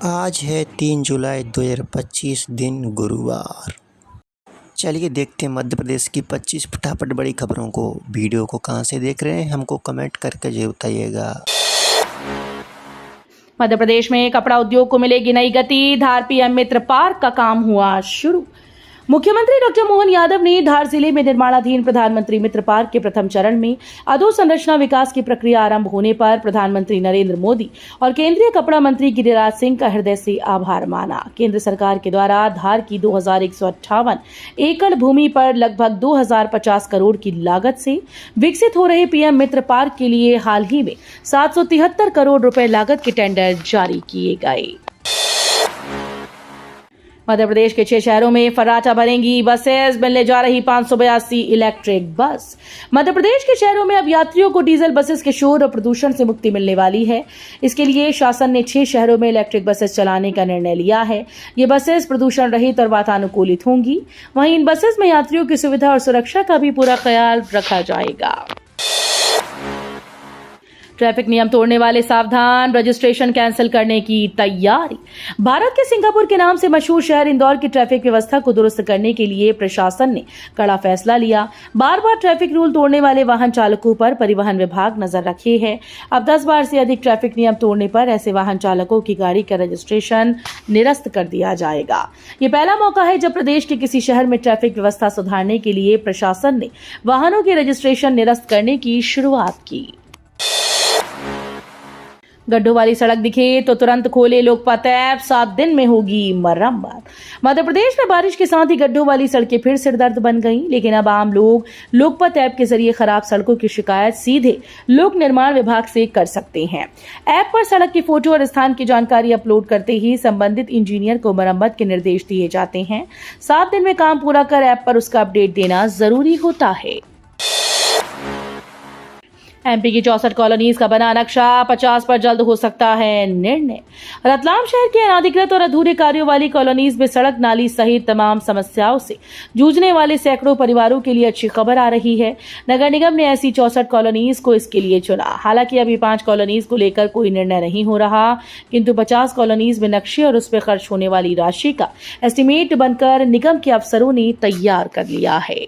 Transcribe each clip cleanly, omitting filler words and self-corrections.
आज है 3 जुलाई 2025 दिन गुरुवार। चलिए देखते हैं मध्य प्रदेश की 25 फटाफट बड़ी खबरों को। वीडियो को कहां से देख रहे हैं हमको कमेंट करके जरूर बताइएगा। मध्य प्रदेश में कपड़ा उद्योग को मिलेगी नई गति। धार पीएम मित्र पार्क का काम हुआ शुरू। मुख्यमंत्री डॉक्टर मोहन यादव ने धार जिले में निर्माणाधीन प्रधानमंत्री मित्र पार्क के प्रथम चरण में अधोसंरचना विकास की प्रक्रिया आरंभ होने पर प्रधानमंत्री नरेंद्र मोदी और केंद्रीय कपड़ा मंत्री गिरिराज सिंह का हृदय से आभार माना। केंद्र सरकार के द्वारा धार की 2158 एकड़ भूमि पर लगभग 2050 करोड़ की लागत से विकसित हो रहे पीएम मित्र पार्क के लिए हाल ही में 773 करोड़ रुपए लागत के टेंडर जारी किए गए। मध्य प्रदेश के 6 शहरों में फर्राटा भरेंगी बसेस। मिलने जा रही 582 इलेक्ट्रिक बस। मध्य प्रदेश के शहरों में अब यात्रियों को डीजल बसेस के शोर और प्रदूषण से मुक्ति मिलने वाली है। इसके लिए शासन ने 6 शहरों में इलेक्ट्रिक बसेस चलाने का निर्णय लिया है। ये बसेस प्रदूषण रहित और वातानुकूलित होंगी। वहीं इन बसेस में यात्रियों की सुविधा और सुरक्षा का भी पूरा ख्याल रखा जाएगा। ट्रैफिक नियम तोड़ने वाले सावधान। रजिस्ट्रेशन कैंसिल करने की तैयारी। भारत के सिंगापुर के नाम से मशहूर शहर इंदौर की ट्रैफिक व्यवस्था को दुरुस्त करने के लिए प्रशासन ने कड़ा फैसला लिया। बार बार ट्रैफिक रूल तोड़ने वाले वाहन चालकों पर परिवहन विभाग नजर रखे है। अब 10 बार से अधिक ट्रैफिक नियम तोड़ने पर ऐसे वाहन चालकों की गाड़ी का रजिस्ट्रेशन निरस्त कर दिया जाएगा। ये पहला मौका है जब प्रदेश के किसी शहर में ट्रैफिक व्यवस्था सुधारने के लिए प्रशासन ने वाहनों के रजिस्ट्रेशन निरस्त करने की शुरुआत की। गड्ढों वाली सड़क दिखे तो तुरंत खोले लोकपत ऐप। 7 दिन में होगी मरम्मत। मध्य प्रदेश में बारिश के साथ ही गड्ढों वाली सड़कें फिर सिरदर्द बन गईं, लेकिन अब आम लोग लोकपत ऐप के जरिए खराब सड़कों की शिकायत सीधे लोक निर्माण विभाग से कर सकते हैं। ऐप पर सड़क की फोटो और स्थान की जानकारी अपलोड करते ही संबंधित इंजीनियर को मरम्मत के निर्देश दिए जाते हैं। 7 दिन में काम पूरा कर ऐप पर उसका अपडेट देना जरूरी होता है। एमपी की 64 कॉलोनीज का बना नक्शा। 50 पर जल्द हो सकता है निर्णय। रतलाम शहर के अनाधिकृत और अधूरे कार्यों वाली कॉलोनीज में सड़क नाली सहित तमाम समस्याओं से जूझने वाले सैकड़ों परिवारों के लिए अच्छी खबर आ रही है। नगर निगम ने ऐसी 64 कॉलोनीज को इसके लिए चुना। हालांकि अभी 5 कॉलोनीज को लेकर कोई निर्णय नहीं हो रहा, किंतु 50 कॉलोनीज में नक्शे और उस पर खर्च होने वाली राशि का एस्टीमेट बनकर निगम के अफसरों ने तैयार कर लिया है।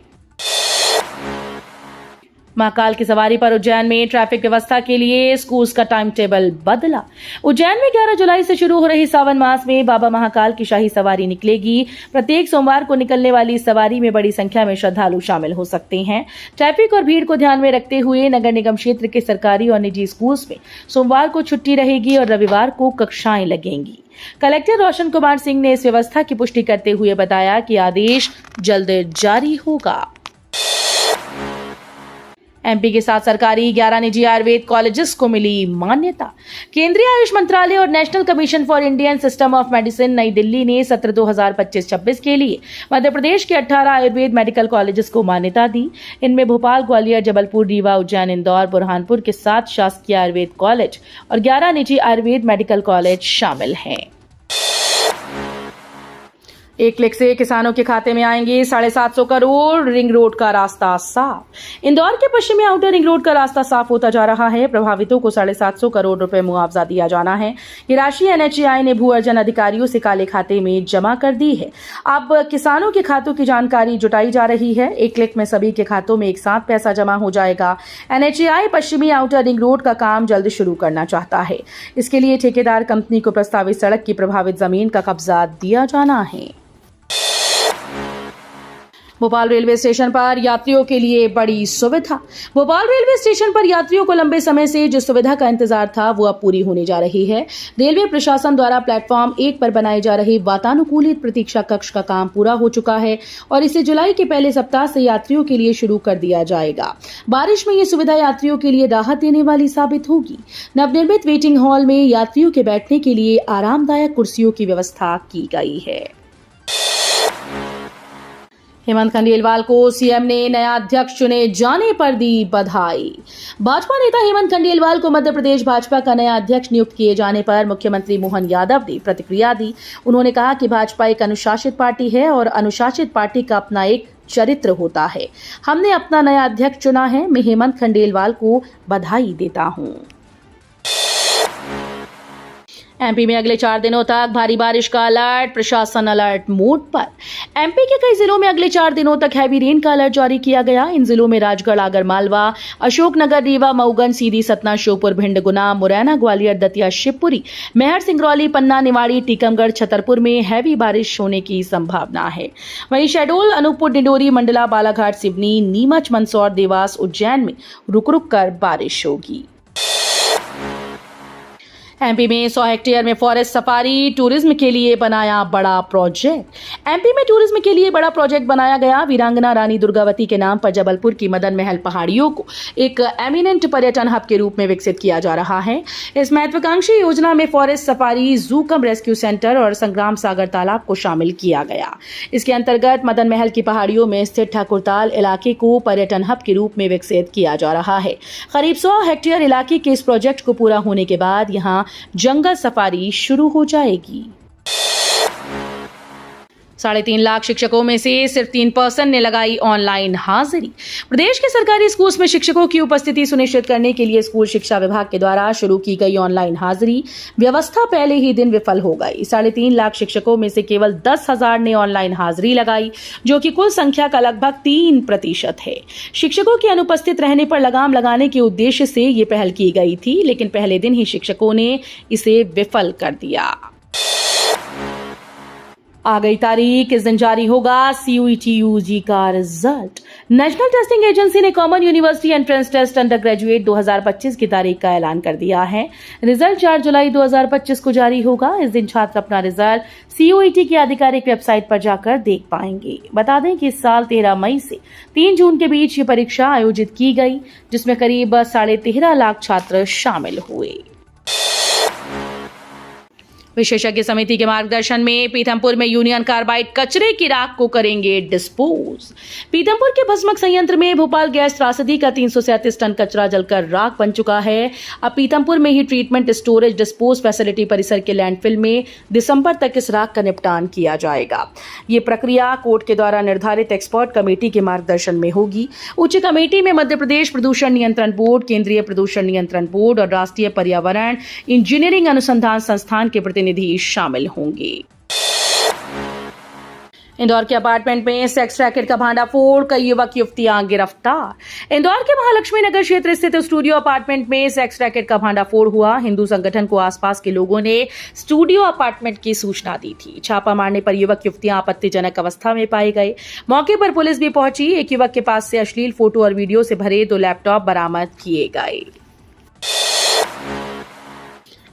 महाकाल की सवारी पर उज्जैन में ट्रैफिक व्यवस्था के लिए स्कूल्स का टाइम टेबल बदला। उज्जैन में 11 जुलाई से शुरू हो रही सावन मास में बाबा महाकाल की शाही सवारी निकलेगी। प्रत्येक सोमवार को निकलने वाली इस सवारी में बड़ी संख्या में श्रद्धालु शामिल हो सकते हैं। ट्रैफिक और भीड़ को ध्यान में रखते हुए नगर निगम क्षेत्र के सरकारी और निजी स्कूल्स में सोमवार को छुट्टी रहेगी और रविवार को कक्षाएं लगेंगी। कलेक्टर रोशन कुमार सिंह ने इस व्यवस्था की पुष्टि करते हुए बताया कि आदेश जल्द जारी होगा। एमपी के 7 सरकारी 11 निजी आयुर्वेद कॉलेजेस को मिली मान्यता। केंद्रीय आयुष मंत्रालय और national commission for Indian system of medicine नई दिल्ली ने सत्र 2025-26 के लिए मध्य प्रदेश के 18 आयुर्वेद मेडिकल कॉलेजेस को मान्यता दी। इनमें भोपाल, ग्वालियर, जबलपुर, रीवा, उज्जैन, इंदौर, बुरहानपुर के 7 शासकीय आयुर्वेद कॉलेज और 11 निजी आयुर्वेद मेडिकल कॉलेज शामिल हैं। एक क्लिक से किसानों के खाते में आएंगे 750 करोड़। रिंग रोड का रास्ता साफ। इंदौर के पश्चिमी आउटर रिंग रोड का रास्ता साफ होता जा रहा है। प्रभावितों को 750 करोड़ रुपए मुआवजा दिया जाना है। ये राशि एनएचएआई ने भू अर्जन अधिकारियों से काले खाते में जमा कर दी है। अब किसानों के खातों की जानकारी जुटाई जा रही है। एक क्लिक में सभी के खातों में एक साथ पैसा जमा हो जाएगा। एनएचएआई पश्चिमी आउटर रिंग रोड का काम जल्द शुरू करना चाहता है। इसके लिए ठेकेदार कंपनी को प्रस्तावित सड़क की प्रभावित जमीन का कब्जा दिया जाना है। भोपाल रेलवे स्टेशन पर यात्रियों के लिए बड़ी सुविधा। भोपाल रेलवे स्टेशन पर यात्रियों को लंबे समय से जो सुविधा का इंतजार था वो अब पूरी होने जा रही है। रेलवे प्रशासन द्वारा प्लेटफॉर्म 1 पर बनाए जा रहे वातानुकूलित प्रतीक्षा कक्ष का काम पूरा हो चुका है और इसे जुलाई के पहले सप्ताह से यात्रियों के लिए शुरू कर दिया जाएगा। बारिश में ये सुविधा यात्रियों के लिए राहत देने वाली साबित होगी। नवनिर्मित वेटिंग हॉल में यात्रियों के बैठने के लिए आरामदायक कुर्सियों की व्यवस्था की गई है। हेमंत खंडेलवाल को सीएम ने नया अध्यक्ष चुने जाने पर दी बधाई। भाजपा नेता हेमंत खंडेलवाल को मध्य प्रदेश भाजपा का नया अध्यक्ष नियुक्त किए जाने पर मुख्यमंत्री मोहन यादव ने प्रतिक्रिया दी। उन्होंने कहा कि भाजपा एक अनुशासित पार्टी है और अनुशासित पार्टी का अपना एक चरित्र होता है। हमने अपना नया अध्यक्ष चुना है। मैं हेमंत खंडेलवाल को बधाई देता हूं। एमपी में अगले 4 दिनों तक भारी बारिश का अलर्ट, प्रशासन अलर्ट मोड पर। एमपी के कई जिलों में अगले 4 दिनों तक हैवी रेन का अलर्ट जारी किया गया। इन जिलों में राजगढ़, आगरमालवा, अशोकनगर, रीवा, मऊगंज, सीधी, सतना, श्योपुर, भिंड, गुना, मुरैना, ग्वालियर, दतिया, शिवपुरी, मैहर, सिंगरौली, पन्ना, निवाड़ी, टीकमगढ़, छतरपुर में हैवी बारिश होने की संभावना है। वहीं शहडोल, अनूपपुर, डिंडोरी, मंडला, बालाघाट, सिवनी, नीमच, मंदसौर, देवास, उज्जैन में रुक रुक कर बारिश होगी। एमपी में 100 हेक्टेयर में फॉरेस्ट सफारी, टूरिज्म के लिए बनाया बड़ा प्रोजेक्ट। एमपी में टूरिज्म के लिए बड़ा प्रोजेक्ट बनाया गया। वीरांगना रानी दुर्गावती के नाम पर जबलपुर की मदन महल पहाड़ियों को एक एमिनेंट पर्यटन हब के रूप में विकसित किया जा रहा है। इस महत्वाकांक्षी योजना में फॉरेस्ट सफारी, जू कम रेस्क्यू सेंटर और संग्राम सागर तालाब को शामिल किया गया। इसके अंतर्गत मदन महल की पहाड़ियों में स्थित ठाकुरताल इलाके को पर्यटन हब के रूप में विकसित किया जा रहा है। करीब 100 हेक्टेयर इलाके के इस प्रोजेक्ट को पूरा होने के बाद यहां जंगल सफारी शुरू हो जाएगी। 3.5 लाख शिक्षकों में से सिर्फ 3% ने लगाई ऑनलाइन हाजिरी। प्रदेश के सरकारी स्कूल्स में शिक्षकों की उपस्थिति सुनिश्चित करने के लिए स्कूल शिक्षा विभाग के द्वारा शुरू की गई ऑनलाइन हाजिरी व्यवस्था पहले ही दिन विफल हो गई। 3.5 लाख शिक्षकों में से केवल 10,000 ने ऑनलाइन हाजिरी लगाई, जो कि कुल संख्या का लगभग 3% है। शिक्षकों के अनुपस्थित रहने पर लगाम लगाने के उद्देश्य से ये पहल की गई थी, लेकिन पहले दिन ही शिक्षकों ने इसे विफल कर दिया। आ गई तारीख, किस दिन जारी होगा सीयूईटी यूजी का रिजल्ट। नेशनल टेस्टिंग एजेंसी ने common university entrance test undergraduate 2025 की तारीख का ऐलान कर दिया है। रिजल्ट 4 जुलाई 2025 को जारी होगा। इस दिन छात्र अपना रिजल्ट सीयूईटी की आधिकारिक वेबसाइट पर जाकर देख पाएंगे। बता दें कि इस साल 13 मई से 3 जून के बीच ये परीक्षा आयोजित की गई, जिसमें करीब 13.5 लाख छात्र शामिल हुए। विशेषज्ञ समिति के मार्गदर्शन में पीथमपुर में यूनियन कार्बाइड कचरे की राख को करेंगे डिस्पोज। पीथमपुर के भस्मक संयंत्र में भोपाल गैस त्रासदी का 337 टन कचरा जलकर राख बन चुका है। अब पीथमपुर में ही ट्रीटमेंट, स्टोरेज, डिस्पोज फैसिलिटी परिसर के लैंडफिल में दिसंबर तक इस राख का निपटान किया जाएगा। ये प्रक्रिया कोर्ट के द्वारा निर्धारित एक्सपर्ट कमेटी के मार्गदर्शन में होगी। उच्च कमेटी में मध्य प्रदेश प्रदूषण नियंत्रण बोर्ड, केंद्रीय प्रदूषण नियंत्रण बोर्ड और राष्ट्रीय पर्यावरण इंजीनियरिंग अनुसंधान संस्थान के प्रतिनिधि शामिल होंगे। इंदौर के अपार्टमेंट में सेक्स रैकेट का भांडाफोड़, कई युवक युवतियां गिरफ्तार। इंदौर के महालक्ष्मी नगर क्षेत्र स्थित स्टूडियो अपार्टमेंट में सेक्स रैकेट का भांडाफोड़ हुआ। हिंदू संगठन को आसपास के लोगों ने स्टूडियो अपार्टमेंट की सूचना दी थी। छापा मारने पर युवक युवतियां आपत्तिजनक अवस्था में पाए गए। मौके पर पुलिस भी पहुंची। एक युवक के पास से अश्लील फोटो और वीडियो से भरे 2 लैपटॉप बरामद किए गए।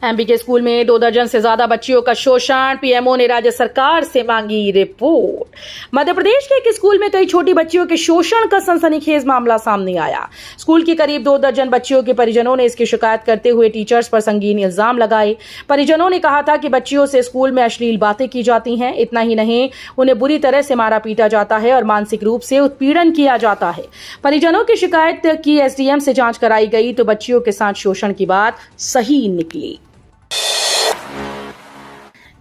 एमपी के स्कूल में 2 दर्जन से ज्यादा बच्चियों का शोषण, पीएमओ ने राज्य सरकार से मांगी रिपोर्ट। मध्य प्रदेश के एक स्कूल में कई छोटी बच्चियों के शोषण का सनसनीखेज मामला सामने आया। स्कूल की करीब 2 दर्जन बच्चियों के परिजनों ने इसकी शिकायत करते हुए टीचर्स पर संगीन इल्जाम लगाए। परिजनों ने कहा था कि बच्चियों से स्कूल में अश्लील बातें की जाती हैं। इतना ही नहीं, उन्हें बुरी तरह से मारा पीटा जाता है और मानसिक रूप से उत्पीड़न किया जाता है। परिजनों की शिकायत की एसडीएम से जांच कराई गई तो बच्चियों के साथ शोषण की बात सही निकली।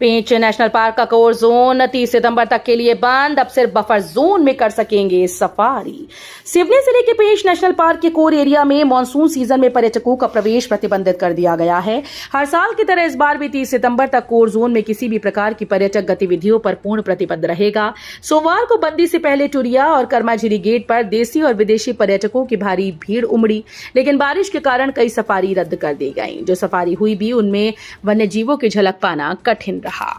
पेंच नेशनल पार्क का कोर जोन 30 सितंबर तक के लिए बंद। अब सिर्फ बफर जोन में कर सकेंगे सफारी। सिवनी जिले के पेंच नेशनल पार्क के कोर एरिया में मॉनसून सीजन में पर्यटकों का प्रवेश प्रतिबंधित कर दिया गया है। हर साल की तरह इस बार भी 30 सितंबर तक कोर जोन में किसी भी प्रकार की पर्यटक गतिविधियों पर पूर्ण प्रतिबंध रहेगा। सोमवार को बंदी से पहले टुरिया और कर्माझिरी गेट पर देशी और विदेशी पर्यटकों की भारी भीड़ उमड़ी, लेकिन बारिश के कारण कई सफारी रद्द कर दी गई। जो सफारी हुई भी उनमें वन्य जीवों की झलक पाना कठिन रहा।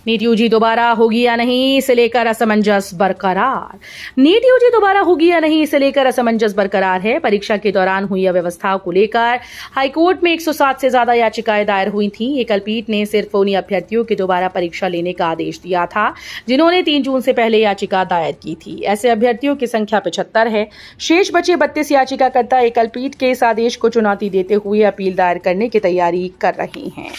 नीट यूजी दोबारा होगी या नहीं, इसे लेकर असमंजस बरकरार। नीट यूजी दोबारा होगी या नहीं, इसे लेकर असमंजस बरकरार है। परीक्षा के दौरान हुई अव्यवस्थाओं को लेकर हाईकोर्ट में 107 से ज्यादा याचिकाएं दायर हुई थी। एकल पीठ ने सिर्फ उन्हीं अभ्यर्थियों के दोबारा परीक्षा लेने का आदेश दिया था जिन्होंने 3 जून से पहले याचिका दायर की थी। ऐसे अभ्यर्थियों की संख्या 75 है। शेष बचे 32 याचिकाकर्ता एकल पीठ के इस आदेश को चुनौती देते हुए अपील दायर करने की तैयारी कर रहे हैं।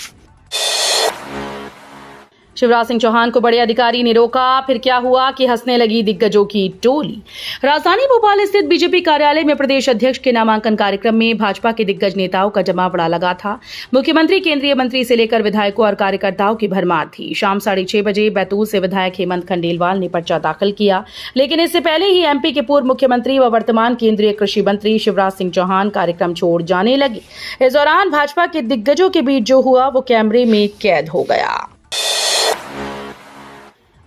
शिवराज सिंह चौहान को बड़े अधिकारी ने रोका, फिर क्या हुआ कि हंसने लगी दिग्गजों की टोली। राजधानी भोपाल स्थित बीजेपी कार्यालय में प्रदेश अध्यक्ष के नामांकन कार्यक्रम में भाजपा के दिग्गज नेताओं का जमावड़ा लगा था। मुख्यमंत्री, केंद्रीय मंत्री से लेकर विधायकों और कार्यकर्ताओं की भरमार थी। शाम 6:30 बजे बैतूल से विधायक हेमंत खंडेलवाल ने पर्चा दाखिल किया, लेकिन इससे पहले ही एमपी के पूर्व मुख्यमंत्री व वर्तमान केंद्रीय कृषि मंत्री शिवराज सिंह चौहान कार्यक्रम छोड़ जाने लगे। इस दौरान भाजपा के दिग्गजों के बीच जो हुआ वो कैमरे में कैद हो गया।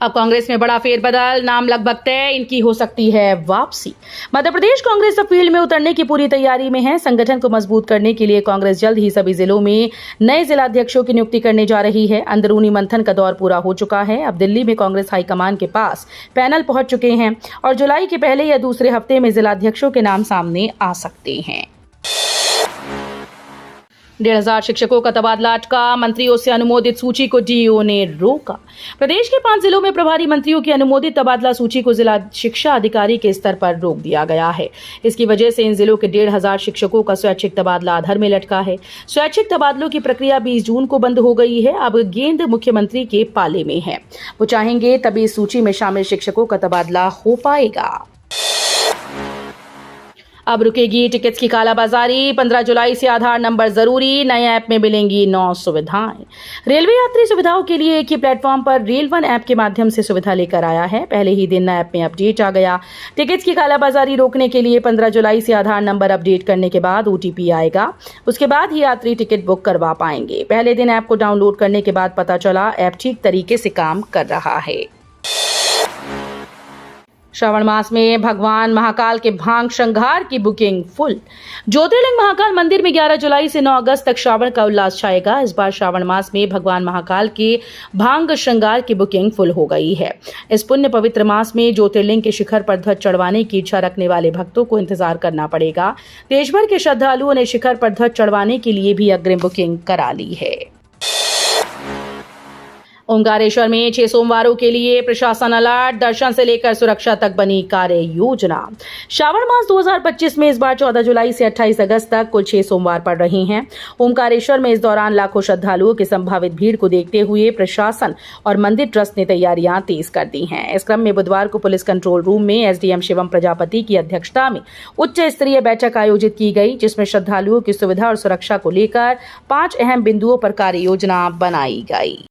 अब कांग्रेस में बड़ा फेरबदल, नाम लगभग तय, इनकी हो सकती है वापसी। मध्य प्रदेश कांग्रेस अब फील्ड में उतरने की पूरी तैयारी में है। संगठन को मजबूत करने के लिए कांग्रेस जल्द ही सभी जिलों में नए जिलाध्यक्षों की नियुक्ति करने जा रही है। अंदरूनी मंथन का दौर पूरा हो चुका है। अब दिल्ली में कांग्रेस हाईकमान के पास पैनल पहुंच चुके हैं और जुलाई के पहले या दूसरे हफ्ते में जिलाध्यक्षों के नाम सामने आ सकते हैं। 1,500 शिक्षकों का तबादला अटका, मंत्रियों से अनुमोदित सूची को डीईओ ने रोका। प्रदेश के 5 जिलों में प्रभारी मंत्रियों की अनुमोदित तबादला सूची को जिला शिक्षा अधिकारी के स्तर पर रोक दिया गया है। इसकी वजह से इन जिलों के 1,500 शिक्षकों का स्वैच्छिक तबादला अधर में लटका है। स्वैच्छिक तबादलों की प्रक्रिया 20 जून को बंद हो गई है। अब गेंद मुख्यमंत्री के पाले में है। वो चाहेंगे तभी इस सूची में शामिल शिक्षकों का तबादला हो पाएगा। अब रुकेगी टिकट्स की कालाबाजारी। 15 जुलाई से आधार नंबर जरूरी, नए ऐप में मिलेंगी 9 सुविधाएं। रेलवे यात्री सुविधाओं के लिए एक ही प्लेटफॉर्म पर रेल वन ऐप के माध्यम से सुविधा लेकर आया है। पहले ही दिन ऐप में अपडेट आ गया। टिकट्स की कालाबाजारी रोकने के लिए 15 जुलाई से आधार नंबर अपडेट करने के बाद ओटीपी आएगा। उसके बाद ही यात्री टिकट बुक करवा पाएंगे। पहले दिन ऐप को डाउनलोड करने के बाद पता चला ऐप ठीक तरीके से काम कर रहा है। श्रावण मास में भगवान महाकाल के भांग श्रृंगार की बुकिंग फुल। ज्योतिर्लिंग महाकाल मंदिर में 11 जुलाई से 9 अगस्त तक श्रावण का उल्लास छाएगा। इस बार श्रावण मास में भगवान महाकाल के भांग श्रृंगार की बुकिंग फुल हो गई है। इस पुण्य पवित्र मास में ज्योतिर्लिंग के शिखर पर ध्वज चढ़वाने की इच्छा रखने वाले भक्तों को इंतजार करना पड़ेगा। देश भर के श्रद्धालुओं ने शिखर पर ध्वज चढ़वाने के लिए भी अग्रिम बुकिंग करा ली है। ओंकारेश्वर में 6 सोमवारों के लिए प्रशासन अलर्ट, दर्शन से लेकर सुरक्षा तक बनी कार्य योजना। श्रावण मास 2025 में इस बार 14 जुलाई से 28 अगस्त तक कुल 6 सोमवार पड़ रहे हैं। ओंकारेश्वर में इस दौरान लाखों श्रद्धालुओं की संभावित भीड़ को देखते हुए प्रशासन और मंदिर ट्रस्ट ने तैयारियां तेज कर दी हैं। इस क्रम में बुधवार को पुलिस कंट्रोल रूम में एसडीएम शिवम प्रजापति की अध्यक्षता में उच्च स्तरीय बैठक आयोजित की गई, जिसमें श्रद्धालुओं की सुविधा और सुरक्षा को लेकर 5 अहम बिंदुओं पर कार्य योजना बनाई गई।